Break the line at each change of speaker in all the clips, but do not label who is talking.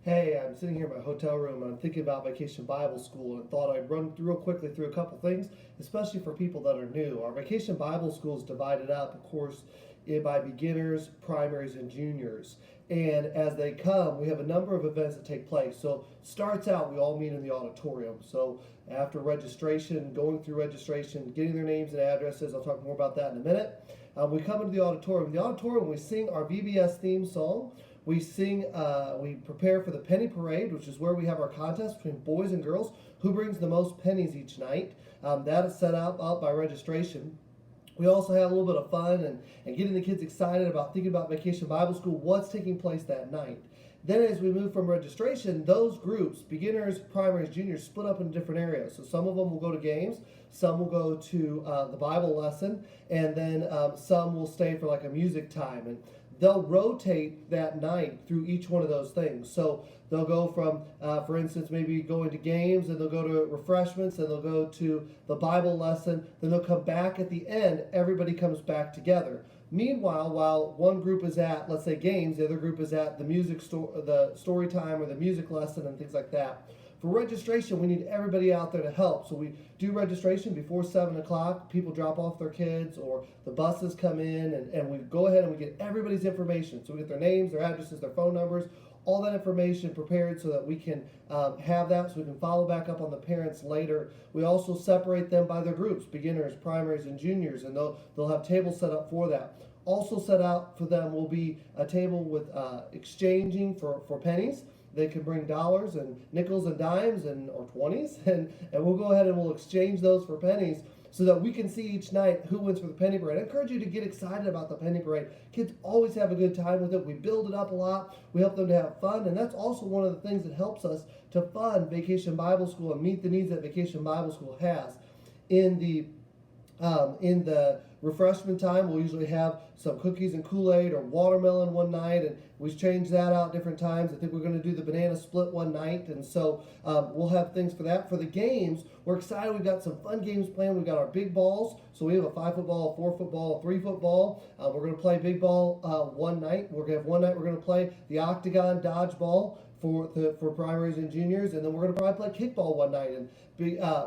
Hey, I'm sitting here in my hotel room and I'm thinking about Vacation Bible School and thought I'd run real quickly through a couple things, especially for people that are new. Our Vacation Bible School is divided up, of course, by beginners, primaries, and juniors. And as they come, we have a number of events that take place. So starts out, we all meet in the auditorium. So after registration, going through registration, getting their names and addresses, I'll talk more about that in a minute. We come into the auditorium. In the auditorium, we sing our VBS theme song. We prepare for the penny parade, which is where we have our contest between boys and girls, who brings the most pennies each night. That is set up by registration. We also have a little bit of fun and getting the kids excited about thinking about Vacation Bible School, what's taking place that night. Then as we move from registration, those groups, beginners, primaries, juniors, split up in different areas. So some of them will go to games, some will go to the Bible lesson, and then some will stay for like a music time. And they'll rotate that night through each one of those things. So they'll go from, for instance, maybe going to games, and they'll go to refreshments, and they'll go to the Bible lesson, then they'll come back at the end, everybody comes back together. Meanwhile, while one group is at, let's say, games, the other group is at the story time or the music lesson and things like that. For registration, we need everybody out there to help. So we do registration before 7 o'clock. People drop off their kids or the buses come in, and we go ahead and we get everybody's information. So we get their names, their addresses, their phone numbers, all that information prepared so that we can have that so we can follow back up on the parents later. We also separate them by their groups, beginners, primaries, and juniors, and they'll have tables set up for that. Also set out for them will be a table with exchanging for pennies. They can bring dollars and nickels and dimes or 20s, and we'll go ahead and we'll exchange those for pennies so that we can see each night who wins for the penny parade. I encourage you to get excited about the penny parade. Kids always have a good time with it. We build it up a lot. We help them to have fun, and that's also one of the things that helps us to fund Vacation Bible School and meet the needs that Vacation Bible School has. In the refreshment time, we'll usually have some cookies and Kool-Aid or watermelon one night, and we change that out different times. I think we're going to do the banana split one night, and so we'll have things for that. For the games, we're excited. We've got some fun games planned. We've got our big balls, so we have a 5-foot ball, a 4-foot ball, a 3-foot ball. We're going to play big ball one night. We're going to have one night we're going to play the octagon dodgeball for primaries and juniors, and then we're going to probably play kickball one night. And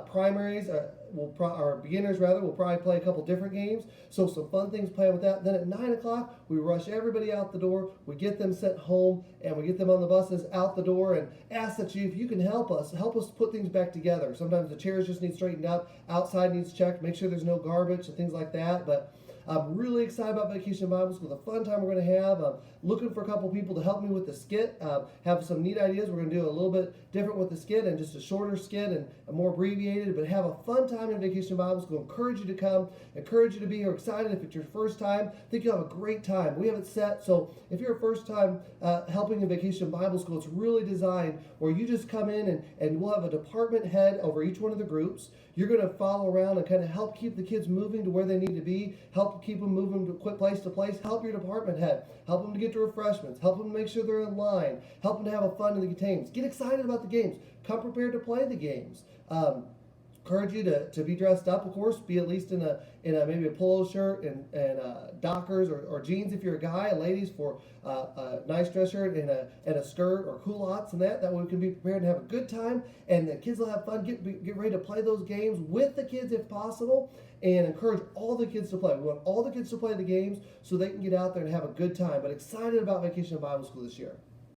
primaries or beginners rather will probably play a couple different games. So some fun things planned with that. Then at 9 o'clock, we rush everybody out the door. We get them sent home, and we get them on the buses out the door, and ask that if you can help us put things back together. Sometimes the chairs just need straightened out. Outside needs checked. Make sure there's no garbage and things like that. But I'm really excited about Vacation Bible School, the fun time we're going to have. I'm looking for a couple people to help me with the skit, have some neat ideas. We're going to do a little bit different with the skit and just a shorter skit and a more abbreviated, but have a fun time in Vacation Bible School. Encourage you to come, encourage you to be here. Excited if it's your first time. I think you'll have a great time. We have it set, so if you're a first time helping in Vacation Bible School, it's really designed where you just come in and we'll have a department head over each one of the groups. You're going to follow around and kind of help keep the kids moving to where they need to be, help keep them moving to place to place, help your department head, help them to get to refreshments, help them to make sure they're in line, help them to have a fun in the games. Get excited about the games. Come prepared to play the games. Encourage you to be dressed up, of course, be at least in a maybe a polo shirt and Dockers or jeans if you're a guy, ladies for a nice dress shirt and a skirt or culottes and that way we can be prepared to have a good time, and the kids will have fun. Get ready to play those games with the kids if possible, and encourage all the kids to play. We want all the kids to play the games so they can get out there and have a good time. But excited about Vacation Bible School this year.